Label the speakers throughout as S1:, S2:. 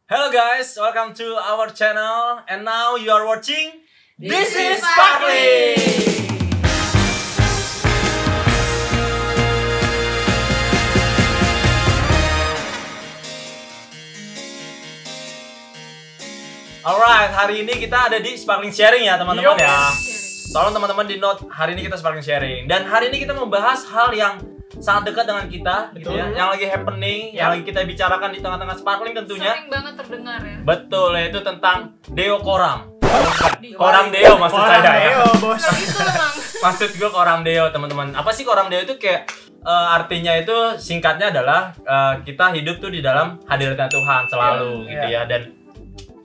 S1: Hello guys, welcome to our channel and now you are watching
S2: This is Sparkling.
S1: Alright, hari ini kita ada di Sparkling Sharing ya teman-teman ya. Tolong teman-teman di note, hari ini kita Sparkling Sharing. Dan hari ini kita membahas hal yang sangat dekat dengan kita gitu ya, yang lagi happening, yang lagi kita bicarakan di tengah-tengah Sparkling tentunya.
S2: Sering banget terdengar ya.
S1: Betul, yaitu tentang Deo Koram. Koram Deo maksud saya ya. Maksud gue Koram Deo teman-teman. Apa sih Koram Deo itu kayak artinya itu singkatnya adalah kita hidup tuh di dalam hadiratnya Tuhan selalu gitu ya. Dan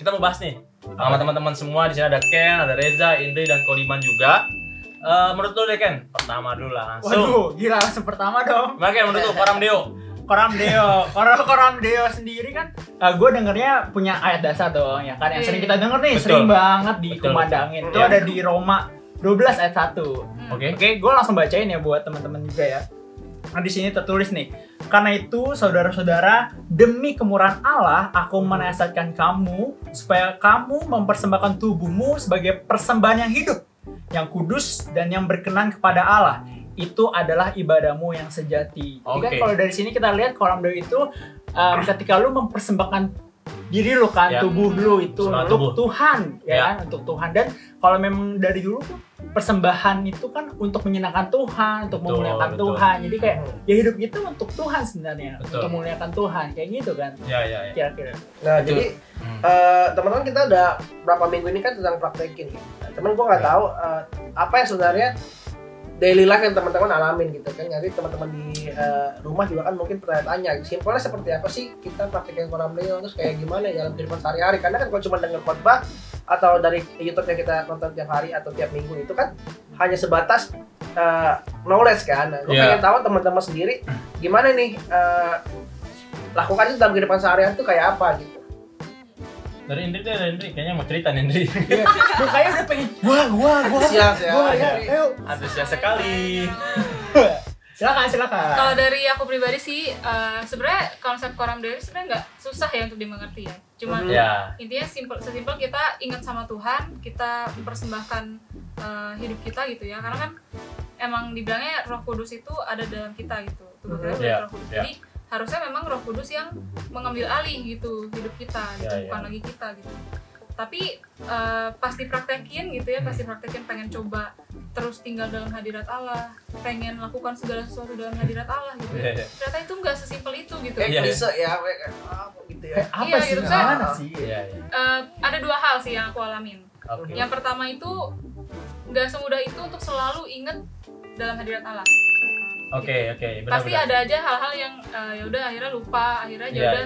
S1: kita mau bahas nih sama teman-teman semua. Di sini ada Ken, ada Reza, Indri dan Kodiman juga. Menurut lu deh Ken, pertama dulu lah langsung.
S3: Waduh, gila langsung pertama dong.
S1: Gimana Ken, menurut lu Koram Deo?
S3: Koram Deo sendiri kan, gue dengernya punya ayat dasar dong, ya kan yang sering kita denger nih,
S1: Betul.
S3: sering banget
S1: Betul.
S3: dikumandangin. Itu
S1: Iya.
S3: ada di Roma 12 ayat 1.
S1: Oke.
S3: Oke, gue langsung bacain ya buat teman-teman juga ya. Nah, di sini tertulis nih, karena itu saudara-saudara, demi kemurahan Allah, aku menasihatkan kamu supaya kamu mempersembahkan tubuhmu sebagai persembahan yang hidup, yang kudus dan yang berkenan kepada Allah. Itu adalah ibadahmu yang sejati. Jadi kan
S1: Oke.
S3: kalau dari sini kita lihat Koram Deo itu ketika lu mempersembahkan diri lu kan,
S1: Ya.
S3: tubuh lu itu
S1: Persembahkan
S3: untuk
S1: tubuh.
S3: Tuhan, ya
S1: Ya.
S3: kan, untuk Tuhan. Dan kalau memang dari dulu tuh persembahan itu kan untuk menyenangkan Tuhan, untuk
S1: Betul,
S3: memuliakan
S1: betul.
S3: Tuhan. Jadi kayak ya hidup itu untuk Tuhan sebenarnya,
S1: Betul.
S3: untuk memuliakan Tuhan, kayak gitu kan.
S1: Ya ya ya.
S3: Kira-kira.
S4: Nah,
S1: Itu.
S4: jadi teman-teman kita udah berapa minggu ini kan tentang praktekin gitu. Cuman gua nggak tahu apa yang sebenarnya daily life yang teman-teman alamin gitu kan. Jadi teman-teman di rumah juga kan mungkin pertanyaannya simpelnya seperti apa sih kita praktekin Koram Deo, terus kayak gimana ya dalam kehidupan sehari-hari. Karena kan kalau cuma denger khotbah atau dari YouTube yang kita nonton tiap hari atau tiap minggu itu kan hanya sebatas knowledge kan. Nah, gue
S1: Iya.
S4: pengen tahu teman-teman sendiri gimana nih lakukan itu dalam kehidupan sehari-hari itu kayak apa gitu.
S1: Dari Indri deh, Indri kayaknya mau cerita nih Indri.
S3: Mukanya udah pengen gua.
S4: Siap ya.
S3: Gua ya. Ayo.
S1: Antusias sekali.
S3: Silakan.
S2: Kalau dari aku pribadi sih, sebenarnya konsep Koram Deo sebenarnya nggak susah ya untuk dimengerti ya. Cuman
S1: Ya.
S2: intinya sesimpel kita ingat sama Tuhan, kita mempersembahkan hidup kita gitu ya. Karena kan emang dibilangnya Roh Kudus itu ada dalam kita gitu. Tubuh kita
S1: Ya,
S2: Roh Kudus.
S1: ya.
S2: Jadi harusnya memang Roh Kudus yang mengambil alih gitu hidup kita, gitu,
S1: Ya,
S2: bukan
S1: ya.
S2: lagi kita gitu. Tapi pas dipraktekin gitu ya, pasti praktekin pengen coba terus tinggal dalam hadirat Allah, pengen lakukan segala sesuatu dalam hadirat Allah gitu.
S1: Iya, iya.
S2: Ternyata itu nggak sesimpel itu gitu.
S1: Iya, iya.
S4: Bisa ya, gitu ya.
S3: Apa
S2: Iya,
S3: sih?
S2: gitu,
S3: Gimana sih?
S1: Iya iya.
S2: Ada dua hal sih yang aku alamin.
S1: Oke.
S2: Yang pertama itu nggak semudah itu untuk selalu inget dalam hadirat Allah.
S1: Oke, benar.
S2: Pasti ada aja hal-hal yang ya udah akhirnya lupa, akhirnya
S1: Iya,
S2: ya udah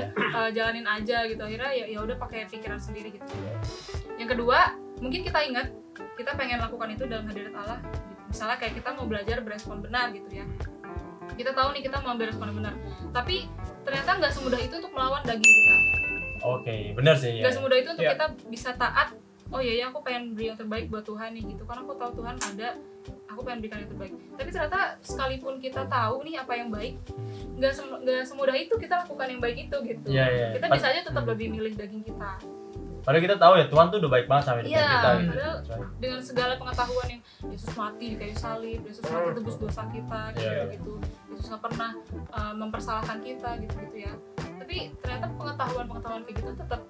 S2: jalanin aja gitu. Akhirnya ya udah pakai pikiran sendiri gitu. Yang kedua, mungkin kita ingat kita pengen lakukan itu dalam hadirat Allah gitu. Misalnya kayak kita mau belajar berespon benar gitu ya. Kita tahu nih kita mau berespon benar. Tapi ternyata nggak semudah itu untuk melawan daging kita.
S1: Oke, benar sih ya.
S2: Nggak semudah itu untuk
S3: Iya.
S2: kita bisa taat. Oh iya ya, aku pengen beri yang terbaik buat Tuhan nih gitu. Karena aku tahu Tuhan ada, aku pengen berikan yang terbaik. Tapi ternyata sekalipun kita tahu nih apa yang baik, nggak semudah itu kita lakukan yang baik itu gitu.
S1: Iya, iya.
S2: Kita bisa aja tetap lebih milih daging kita.
S1: Padahal kita tahu ya Tuhan tuh udah baik banget sama hidup
S2: Iya,
S1: kita gitu.
S2: padahal dengan segala pengetahuan yang Yesus mati di kayu salib, Yesus mati tebus dosa kita
S1: Iya.
S2: gitu. Yesus nggak pernah mempersalahkan kita gitu ya. Tapi ternyata pengetahuan kayak gitu tetap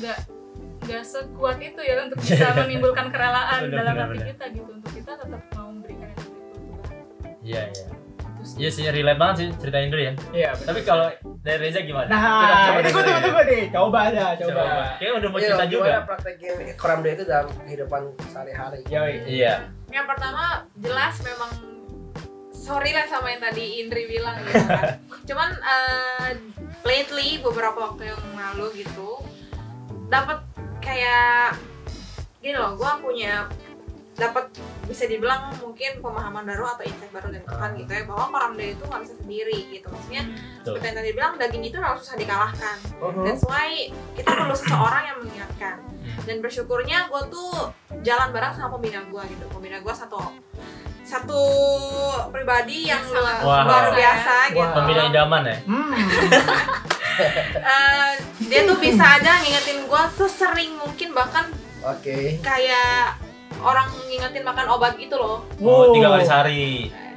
S2: nggak sekuat itu ya untuk bisa menimbulkan kerelaan
S1: Benar,
S2: dalam
S1: benar,
S2: hati
S1: benar.
S2: kita gitu, untuk kita tetap mau memberikan yang terbaik buat Tuhan.
S1: Iya iya.
S2: Itu sih.
S1: Iya sih, relate banget sih cerita Indri ya.
S3: Iya.
S1: Tapi kalau dari Reza gimana?
S3: Nah,
S1: Coba
S3: tunggu nih. Coba aja, coba.
S1: Kayaknya udah mau
S4: Iya,
S1: cerita juga.
S4: gimana praktekin Koram Deo itu dalam kehidupan sehari-hari.
S3: Yoi.
S1: Iya.
S5: Yang pertama jelas memang sorry lah sama yang tadi Indri bilang gitu kan. Cuman lately beberapa waktu yang lalu gitu dapat kayak gini loh, gue punya dapat bisa dibilang mungkin pemahaman baru atau insight baru dari Tuhan gitu ya, bahwa Koram Deo itu nggak bisa sendiri gitu. Maksudnya
S1: Betul.
S5: seperti yang tadi bilang, daging itu harus susah dikalahkan. That's why kita perlu seseorang yang mengingatkan. Dan bersyukurnya gue tuh jalan bareng sama pembina gue gitu. Pembina gue satu pribadi yang
S2: Sangat
S1: Wah.
S5: luar biasa
S3: Wah.
S5: gitu.
S1: Pembina idaman ya.
S5: Dia tuh bisa aja ngingetin gue sesering mungkin, bahkan
S4: Oke.
S5: kayak orang ngingetin makan obat gitu loh.
S1: Oh, 3 kali sehari.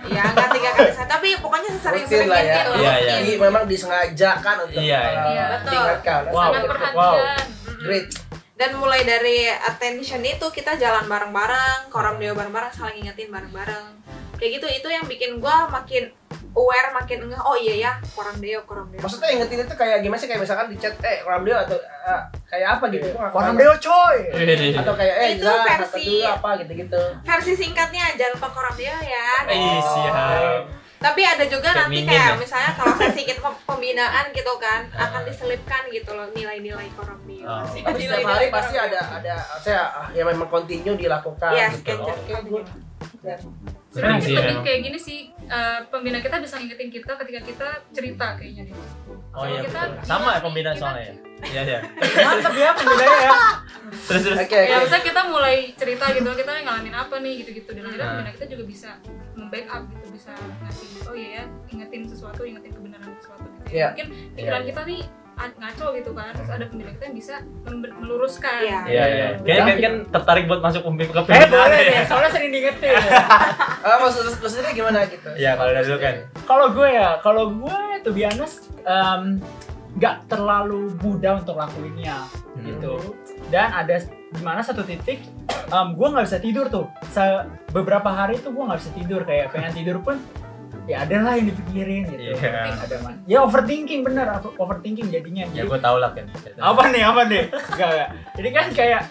S5: Ya nggak 3 kali sehari, tapi pokoknya sesering-sering
S4: Rutin lah ya.
S5: gitu.
S1: Iya, iya.
S4: Jadi memang disengajakan untuk
S1: Iya,
S2: iya.
S4: diingatkan.
S3: Wow.
S2: Sangat perhatian.
S3: Wow.
S4: Great.
S5: Dan mulai dari attention itu kita jalan bareng-bareng, koram deo bareng-bareng, saling ingetin bareng-bareng. Kayak gitu, itu yang bikin gue makin aware, makin ngeh, oh iya ya, koram deo.
S4: Maksudnya ingetin itu kayak gimana sih? Kayak misalkan di chat, koram deo atau kayak apa gitu?
S3: Koram deo coy.
S4: Atau kayak
S5: Itu
S4: Zah,
S5: versi-
S4: kata dulu apa gitu-gitu.
S5: Versi singkatnya jangan lupa koram deo ya.
S1: Siap.
S5: Tapi ada juga
S1: Kayak
S5: nanti
S1: mimin
S5: kayak
S1: ya?
S5: misalnya kalau sesi kita pembinaan gitu kan, akan diselipkan gitu loh nilai-nilai koram deo.
S1: Oh.
S4: Tapi setiap hari pasti ada saya ya memang continue dilakukan
S5: Iya,
S4: gitu.
S5: schedule.
S4: Oke, good. Ya.
S1: Sering
S2: Sebenarnya
S1: sih
S2: lebih
S1: memang.
S2: kayak gini sih, pembina kita bisa ngingetin kita ketika kita cerita kayaknya deh.
S1: Oh iya,
S2: Kita-
S1: betul. Sama ya
S2: kita-
S1: pembina
S2: kita-
S1: soalnya ya. Iya, iya.
S3: Mantap ya pembedanya ya.
S1: Terus
S4: Oke,
S2: Ya
S4: oke.
S2: misalnya kita mulai cerita gitu, kita ngalamin apa nih gitu-gitu, dan akhirnya
S1: Nah.
S2: pembina kita juga bisa membackup gitu, bisa ngasih oh iya ya, ingetin sesuatu, ingetin kebenaran sesuatu gitu.
S4: Iya.
S2: Mungkin pikiran
S1: Iya.
S2: kita nih ngaco gitu kan, terus ada pembina kita yang bisa meluruskan.
S5: Iya.
S1: Iya, iya. Kayaknya kan tertarik buat masuk ke pembinaan
S3: Boleh
S1: ya.
S3: deh, soalnya sering diingetin.
S4: Maksudnya gimana gitu?
S1: Iya, kalau dari dulu kan.
S3: Kalau gue to be honest, nggak terlalu mudah untuk lakuinnya gitu. Dan ada dimana satu titik gue nggak bisa tidur tuh. Beberapa hari tuh gue nggak bisa tidur, kayak pengen tidur pun ya ada lah yang dipikirin gitu.
S1: Iya.
S3: Ada man. Ya overthinking, bener overthinking jadinya.
S1: Ya
S3: Jadi,
S1: gue tau lah kan.
S3: apa nih? Enggak. Jadi kan kayak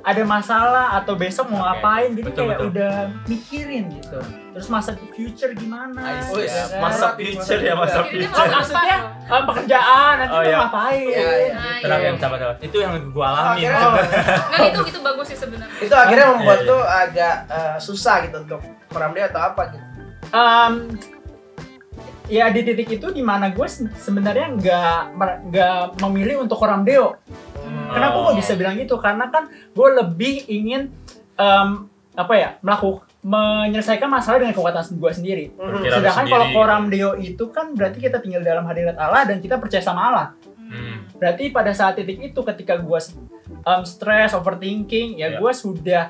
S3: ada masalah atau besok mau
S1: Oke.
S3: ngapain, jadi
S1: Betul,
S3: kayak
S1: betul.
S3: udah mikirin gitu. Terus masa future gimana?
S1: I
S4: see.
S3: ya kan?
S1: Masa future ya, masa
S2: Akhirnya
S1: future.
S3: Maksudnya pekerjaan nanti
S1: Oh,
S3: tuh
S1: iya.
S3: ngapain?
S4: Iya, iya.
S2: Nah,
S1: Tenang
S2: iya.
S1: ya, sahabat-sahabat. Itu yang gue alami.
S4: Akhirnya-
S1: sebenarnya.
S2: Nah, itu bagus sih sebenarnya.
S4: Itu akhirnya membuat
S1: Iya, iya.
S4: tuh agak susah gitu untuk koram deo atau apa gitu.
S3: Ya di titik itu dimana gue sebenarnya nggak memilih untuk koram deo. Kenapa gue bisa bilang gitu? Karena kan gue lebih ingin menyelesaikan masalah dengan kekuatan gue sendiri.
S1: Berkira
S3: Sedangkan
S1: sendiri.
S3: kalau koram deo itu kan berarti kita tinggal dalam hadirat Allah dan kita percaya sama Allah. Berarti pada saat titik itu ketika gue stres, overthinking, ya
S1: Iya.
S3: gue sudah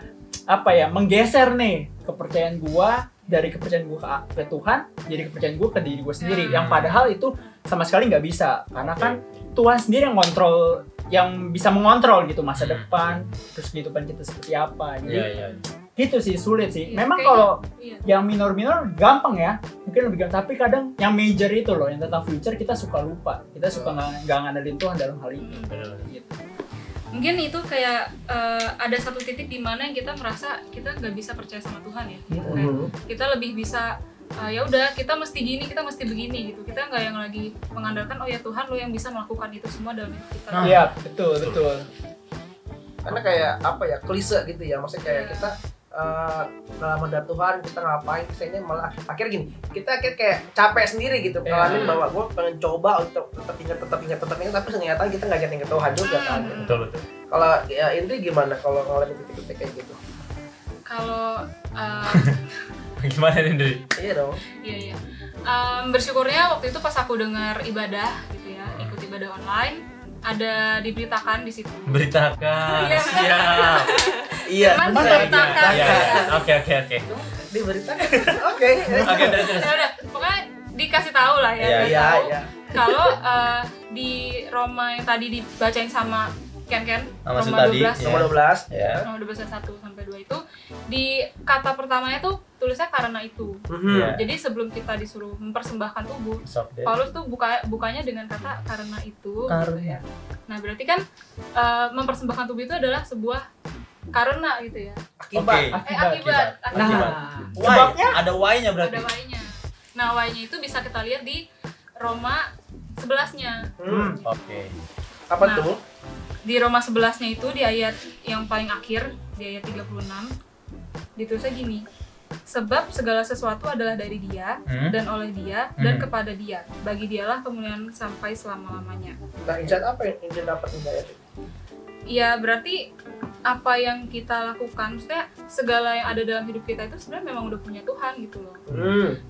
S3: menggeser nih kepercayaan gue dari kepercayaan gue ke Tuhan jadi kepercayaan gue ke diri gue sendiri. Yang padahal itu sama sekali nggak bisa, karena kan Tuhan sendiri yang bisa mengontrol gitu masa depan, terus kehidupan kita seperti apa. Jadi
S1: Iya.
S3: gitu sih, sulit sih.
S2: Iya,
S3: Memang
S2: kayaknya-
S3: kalau
S2: Iya.
S3: yang minor-minor gampang ya, mungkin lebih gampang, tapi kadang yang major itu loh, yang tentang future kita suka lupa, kita suka nggak ngandelin Tuhan dalam hal ini gitu.
S2: Mungkin itu kayak ada satu titik di mana yang kita merasa kita nggak bisa percaya sama Tuhan ya. Kayak kita lebih bisa ya udah kita mesti gini, kita mesti begini gitu. Kita nggak yang lagi mengandalkan oh ya Tuhan lo yang bisa melakukan itu semua dalam hidup kita.
S3: Iya, betul.
S4: Karena kayak apa ya, klise gitu ya, maksudnya kayak kita dalam mendat Tuhan kita ngapain, kayaknya malah akhirnya gini, kita kayak capek sendiri gitu, ngalamin bahwa gue pengen coba untuk tetap ingat, tapi ternyata kita nggak ingat Tuhan juga kan.
S1: Betul.
S4: Kalau ya Indri gimana kalau ngalamin titik-titik kayak gitu?
S2: Kalau
S1: Gimana nih, Indri?
S4: Iya dong.
S2: iya. Bersyukurnya waktu itu pas aku dengar ibadah gitu ya, ikut ibadah online, ada diberitakan di situ.
S1: Beritakan.
S2: Iya.
S1: Siap.
S4: Iya.
S2: Cuman
S3: Mantap.
S2: diberitakan.
S1: Iya.
S2: Ya.
S1: Oke.
S4: Diberitakan. Oke.
S1: Oke, terus.
S2: Ya udah, pokoknya dikasih tahu lah ya.
S1: Iya,
S2: dikasih
S4: Iya,
S2: tahu.
S4: iya.
S2: Kalau di Roma yang tadi dibacain sama Ken
S1: Sama
S2: Roma
S1: tadi,
S2: 12,
S1: iya.
S4: Nomor 12.
S1: Ya.
S2: Roma 12 ayat 1 sampai 2 itu di kata pertamanya tuh tulisnya karena itu.
S1: Iya.
S2: Jadi sebelum kita disuruh mempersembahkan tubuh,
S1: Soft deh.
S2: Paulus tuh bukanya dengan kata karena itu.
S3: Karena.
S2: Gitu ya. Nah berarti kan mempersembahkan tubuh itu adalah sebuah karena gitu ya.
S4: Akibat.
S1: Oke.
S2: Akibat.
S3: Nah,
S1: Why?
S3: sebabnya
S1: Ada why-nya berarti.
S2: Ada Y-nya. Nah Y-nya itu bisa kita lihat di Roma 11-nya.
S1: Oke.
S4: Apa
S2: Nah.
S4: tuh?
S2: Di Roma 11-nya itu di ayat yang paling akhir, di ayat 36, ditulisnya gini. Sebab segala sesuatu adalah dari Dia dan oleh Dia dan kepada Dia. Bagi Dialah kemuliaan sampai selama-lamanya.
S4: Nah, insight apa yang Indri dapat dari ayat itu?
S2: Ya berarti apa yang kita lakukan, maksudnya segala yang ada dalam hidup kita itu sebenarnya memang udah punya Tuhan gitu loh.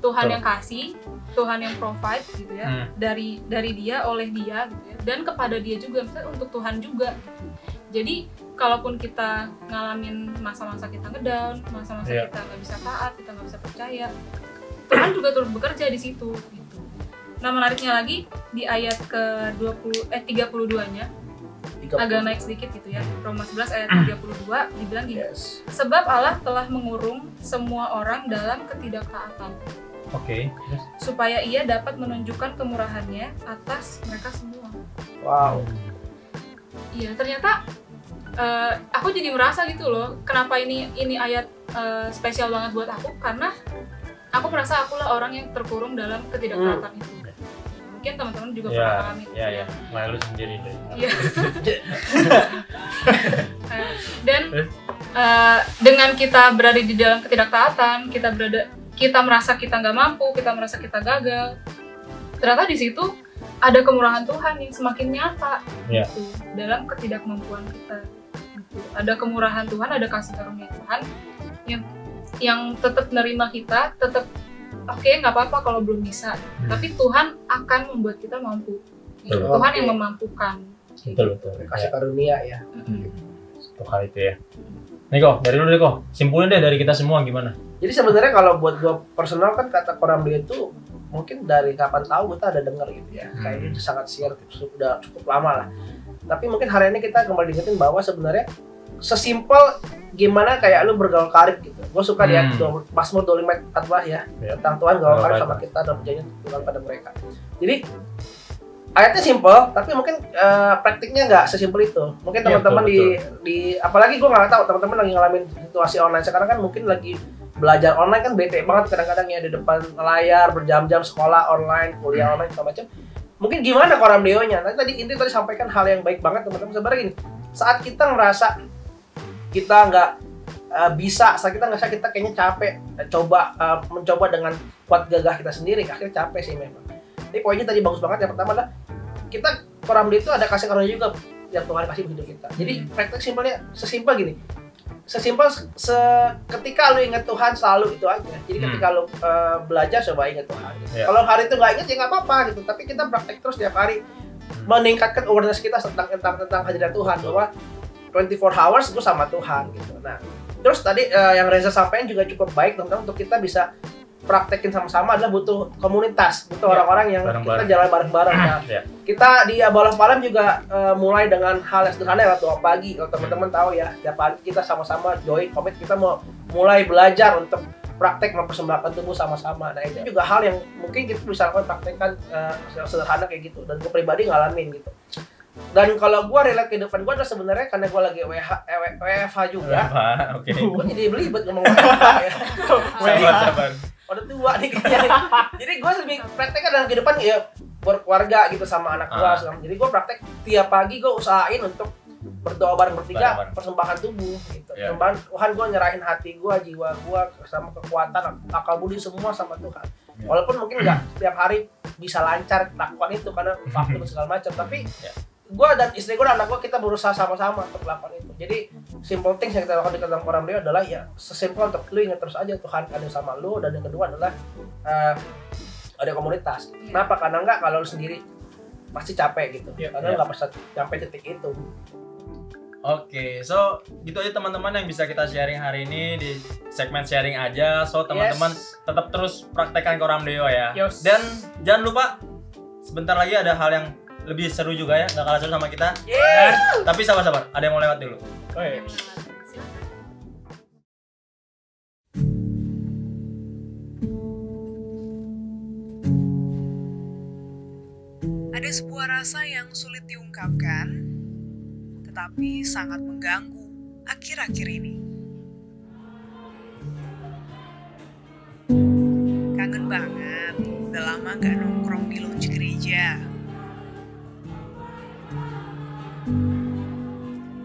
S2: Tuhan yang kasih, Tuhan yang provide gitu ya, dari dia, oleh dia gitu ya, dan kepada dia juga, maksudnya untuk Tuhan juga gitu. Jadi kalaupun kita ngalamin masa-masa kita ngedown, masa-masa kita nggak bisa taat, kita nggak bisa percaya, Tuhan juga turut bekerja di situ gitu. Nah, menariknya lagi di ayat ke 32-nya agak naik sedikit gitu ya. Roma 11 ayat 32 dibilang gini. Sebab Allah telah mengurung semua orang dalam ketidaktaatan. Supaya ia dapat menunjukkan kemurahannya atas mereka semua.
S4: Wow.
S2: Iya, ternyata aku jadi merasa gitu loh. Kenapa ini ayat spesial banget buat aku? Karena aku merasa akulah orang yang terkurung dalam ketidaktaatan itu. Mungkin teman-teman juga pernah alami.
S1: Iya. Malu sendiri deh.
S2: Iya. Dan dengan kita berada di dalam ketidaktaatan, kita merasa kita nggak mampu, kita merasa kita gagal. Ternyata di situ ada kemurahan Tuhan yang semakin nyata gitu, dalam ketidakmampuan kita. Gitu. Ada kemurahan Tuhan, ada kasih karunia Tuhan yang tetap nerima kita, tetap oke, nggak apa-apa kalau belum bisa, tapi Tuhan akan membuat kita mampu. Tuhan yang memampukan.
S1: Betul.
S4: Kasih karunia ya.
S1: Satu hal itu ya. Niko, dari lu deh kok. Simpulin deh dari kita semua gimana?
S4: Jadi sebenarnya kalau buat gue personal kan kata koram dia itu mungkin dari kapan tahu kita ada dengar gitu ya. Kayak itu sangat share sudah cukup lama lah. Tapi mungkin hari ini kita kembali diingetin bahwa sebenarnya sesimpel gimana kayak lu bergaul karib gitu. Gue suka lihat Mazmur 25 ya, tentang Tuhan gaul karib sama kita dan perjanjian Tuhan pada mereka. Jadi ayatnya simpel, tapi mungkin praktiknya nggak sesimpel itu. Mungkin teman-teman di apalagi gue nggak tahu teman-teman lagi ngalamin situasi online sekarang kan, mungkin lagi belajar online kan bete banget kadang-kadang ya, di depan layar berjam-jam, sekolah online, kuliah online segala macam. Mungkin gimana koram deonya? Tadi Indri sampaikan hal yang baik banget teman-teman. Sebenarnya gini, saat kita ngerasa kita nggak bisa, saat kita ngerasa kita kayaknya capek, mencoba dengan kuat gagah kita sendiri, akhirnya capek sih memang. Tapi poinnya tadi bagus banget. Yang pertama adalah kita koram dia itu ada kasih karunia juga yang Tuhan kasih hidup kita. Jadi praktek simpelnya sesimpel gini. Sesimpel ketika lu ingat Tuhan selalu itu aja. Jadi ketika lu belajar coba ingat Tuhan. Kalau hari itu nggak ingat ya nggak apa-apa gitu. Tapi kita praktek terus tiap hari meningkatkan awareness kita tentang hadirat Tuhan, bahwa 24 hours itu sama Tuhan gitu. Nah, terus tadi yang Reza sampaikan juga cukup baik teman-teman, untuk kita bisa praktekin sama-sama adalah butuh komunitas, butuh orang-orang yang kita jalan bareng-bareng. Nah, kita di Abalah Palem juga mulai dengan hal yang sederhana ya, doa pagi. Kalau teman-teman tahu ya, tiap pagi kita sama-sama join komit, kita mau mulai belajar untuk praktek mempersembahkan tubuh sama-sama. Nah, itu juga hal yang mungkin kita bisa lakukan, praktekkan sederhana kayak gitu. Dan gue pribadi ngalamin gitu. Dan kalau gue relate kehidupan gue adalah sebenarnya karena gue lagi WFH juga. Gue jadi belibet ngomong WFH ya.
S1: Sabar.
S4: Udah tua nih kayaknya. Jadi gue lebih prakteknya dalam kehidupan ya berkeluarga gitu sama anak gue. Jadi gue praktek tiap pagi, gue usahain untuk berdoa bareng bertiga, persembahan tubuh gitu. Persembahan Tuhan, gue nyerahin hati gue, jiwa gue sama kekuatan, akal budi semua sama Tuhan. Walaupun mungkin nggak setiap hari bisa lancar lakukan itu karena waktu dan segala macam, tapi gue dan istri gue dan anak gue kita berusaha sama-sama untuk melakukan itu. Jadi simple things yang kita lakukan di dalam koram dia adalah ya sesimpel untuk lu ingat terus aja Tuhan ada sama lu, dan yang kedua adalah ada komunitas. Kenapa? Karena enggak kalau lu sendiri pasti capek gitu. Karena nggak bisa sampai titik itu.
S1: Oke, so gitu aja teman-teman yang bisa kita sharing hari ini di segmen sharing aja. So teman-teman tetap terus praktekkan koram deo ya. Dan jangan lupa sebentar lagi ada hal yang lebih seru juga ya, nggak kalah seru sama kita. Tapi sabar-sabar, ada yang mau lewat dulu.
S6: Ada sebuah rasa yang sulit diungkapkan, tetapi sangat mengganggu akhir-akhir ini. Kangen banget, udah lama gak nongkrong di lounge gereja.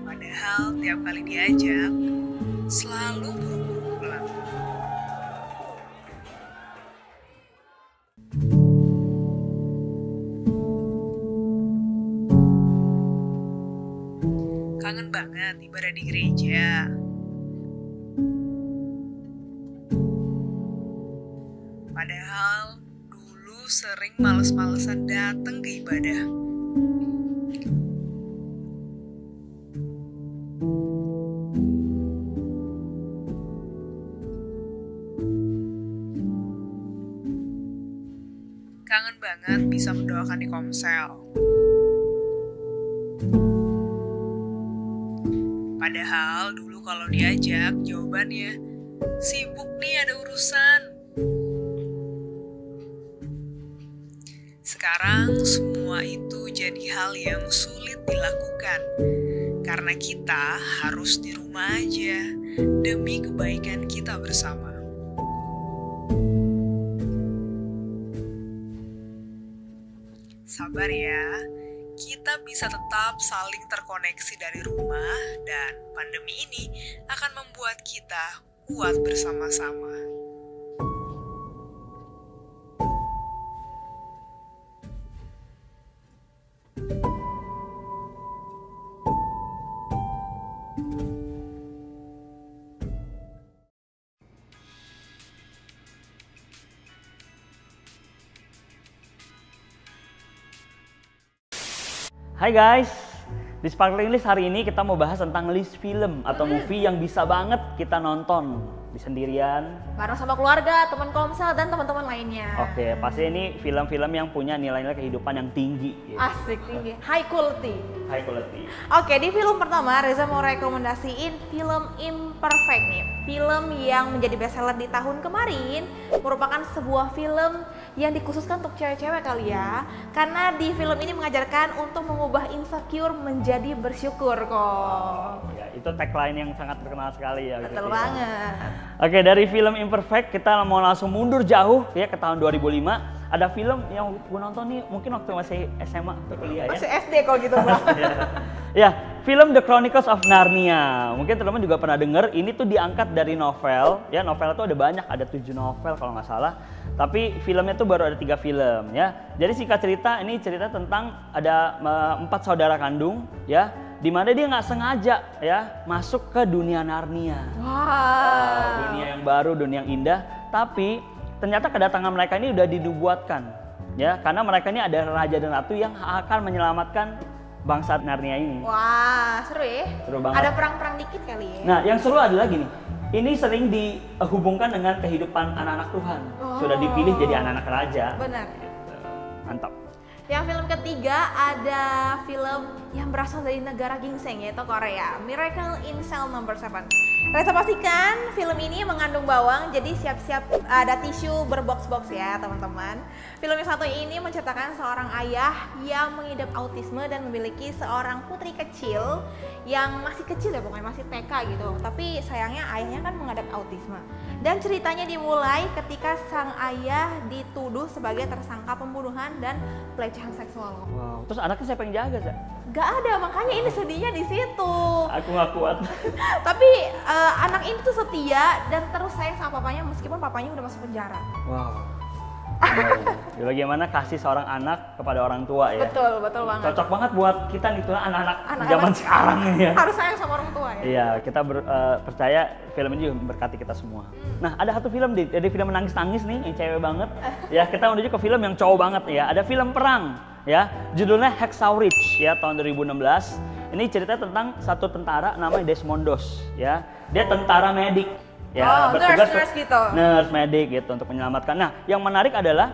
S6: Padahal tiap kali diajak, selalu buru-buru pulang. Kangen banget ibadah di gereja. Padahal dulu sering males-malesan datang ke ibadah. Kangen banget bisa mendoakan di komsel. Padahal dulu kalau diajak jawabannya, sibuk nih ada urusan. Sekarang semua itu jadi hal yang sulit dilakukan karena kita harus di rumah aja demi kebaikan kita bersama. Sabar ya, kita bisa tetap saling terkoneksi dari rumah dan pandemi ini akan membuat kita kuat bersama-sama.
S7: Hai guys, di Sparkling List hari ini kita mau bahas tentang list film atau movie yang bisa banget kita nonton di sendirian.
S5: Bareng sama keluarga, teman komsel, dan teman-teman lainnya.
S7: Oke, pasti ini film-film yang punya nilai-nilai kehidupan yang tinggi. Ya.
S5: Asik, tinggi. High quality.
S7: High quality.
S5: Oke, di film pertama Reza mau rekomendasiin film Imperfect nih. Film yang menjadi bestseller di tahun kemarin, merupakan sebuah film yang dikhususkan untuk cewek-cewek kali ya. Karena di film ini mengajarkan untuk mengubah insecure menjadi bersyukur kok.
S7: Ya, itu tagline yang sangat terkenal sekali ya.
S5: Betul
S7: gitu,
S5: banget.
S7: Ya. Oke, dari film Imperfect kita mau langsung mundur jauh ya ke tahun 2005. Ada film yang gue nonton nih mungkin waktu masih SMA atau kuliah ya.
S5: Masih SD kalau gitu Bang.
S7: Ya, film The Chronicles of Narnia. Mungkin teman-teman juga pernah dengar, ini tuh diangkat dari novel. Ya, novel itu ada banyak, ada 7 novel kalau nggak salah. Tapi filmnya tuh baru ada 3 film ya. Jadi singkat cerita, ini cerita tentang ada 4 saudara kandung ya, di mana dia nggak sengaja ya masuk ke dunia Narnia.
S5: Wow.
S7: Dunia yang baru, dunia yang indah. Tapi ternyata kedatangan mereka ini udah dinubuatkan ya, karena mereka ini ada raja dan ratu yang akan menyelamatkan bangsa Narnia ini.
S5: Wah, seru ya.
S7: Seru banget.
S5: Ada perang-perang dikit kali ya.
S7: Nah, yang seru adalah gini. Ini sering dihubungkan dengan kehidupan anak-anak Tuhan. Sudah dipilih jadi anak-anak raja.
S5: Benar.
S7: Gitu. Mantap.
S5: Yang film ketiga ada film yang berasal dari negara ginseng yaitu Korea, Miracle in Cell No. 7. Reza pastikan film ini mengandung bawang, jadi siap-siap ada tisu berbox-box ya teman-teman. Film yang satu ini menceritakan seorang ayah yang mengidap autisme dan memiliki seorang putri kecil yang masih kecil ya, pokoknya masih TK gitu. Tapi sayangnya ayahnya kan menghadap autisme. Dan ceritanya dimulai ketika sang ayah dituduh sebagai tersangka pembunuhan dan pelecehan seksual.
S7: Wow. Terus anaknya siapa yang jaga, Sa?
S5: Gak ada, makanya ini sedihnya di situ.
S7: Aku nggak kuat.
S5: Tapi anak ini tuh setia dan terus sayang sama papanya meskipun papanya udah masuk penjara.
S7: Wow. Ya, bagaimana kasih seorang anak kepada orang tua ya?
S5: Betul, betul banget.
S7: Cocok banget buat kita nih tuh anak-anak zaman sekarang nih ya.
S5: Harus sayang sama orang tua ya.
S7: Iya, kita percaya film ini juga memberkati kita semua. Nah, ada satu film dari film menangis-nangis nih yang cewek banget. Ya, kita menuju ke film yang cowok banget ya. Ada film perang ya, judulnya Hacksaw Ridge ya, tahun 2016. Ini cerita tentang satu tentara namanya Desmondos ya. Dia tentara medik. Ya,
S5: nurse gitu.
S7: Nurse medik gitu untuk menyelamatkan. Nah, yang menarik adalah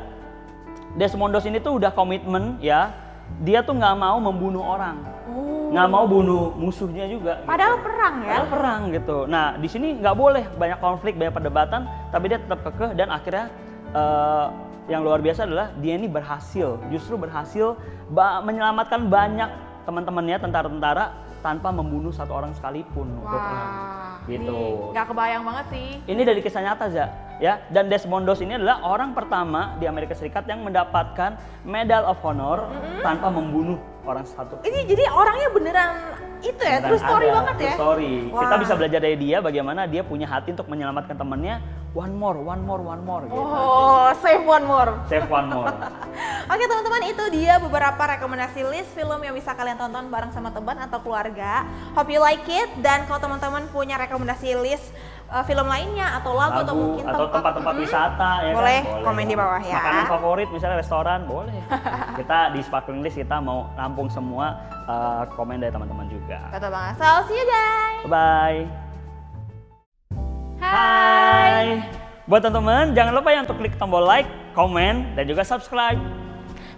S7: Desmondos ini tuh udah komitmen ya. Dia tuh nggak mau membunuh orang. Nggak mau bunuh musuhnya juga.
S5: Padahal
S7: gitu.
S5: perang ya.
S7: Padahal perang gitu. Nah, di sini nggak boleh banyak konflik, banyak perdebatan, tapi dia tetap kekeh dan akhirnya yang luar biasa adalah dia ini justru berhasil menyelamatkan banyak teman-temannya tentara-tentara tanpa membunuh satu orang sekalipun.
S5: Wah,
S7: gitu.
S5: Nggak kebayang banget sih.
S7: Ini dari kisah nyata, Za. Ya, dan Desmondos ini adalah orang pertama di Amerika Serikat yang mendapatkan Medal of Honor tanpa membunuh orang satu.
S8: Ini jadi orangnya beneran itu ya, true story banget ya.
S7: True story.
S8: Wah.
S7: Kita bisa belajar dari dia bagaimana dia punya hati untuk menyelamatkan temannya. One more gitu.
S8: Oh, save one more.
S7: Save one more.
S8: Oke teman-teman, itu dia beberapa rekomendasi list film yang bisa kalian tonton bareng sama teman atau keluarga. Hope you like it. Dan kalau teman-teman punya rekomendasi list film lainnya atau lagu atau mungkin
S7: tempat-tempat wisata ya
S8: boleh,
S7: kan? Boleh
S8: komen di bawah ya.
S7: Makanan favorit misalnya restoran boleh. Kita di Sparkling List kita mau nampung semua komen dari teman-teman juga.
S8: Betul banget. So see you guys.
S7: Bye. Hai. Buat teman-teman jangan lupa ya untuk klik tombol like, komen, dan juga subscribe.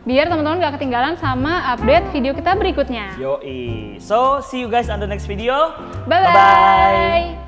S2: Biar teman-teman gak ketinggalan sama update video kita berikutnya.
S7: Yoi. So see you guys on the next video.
S2: Bye-bye.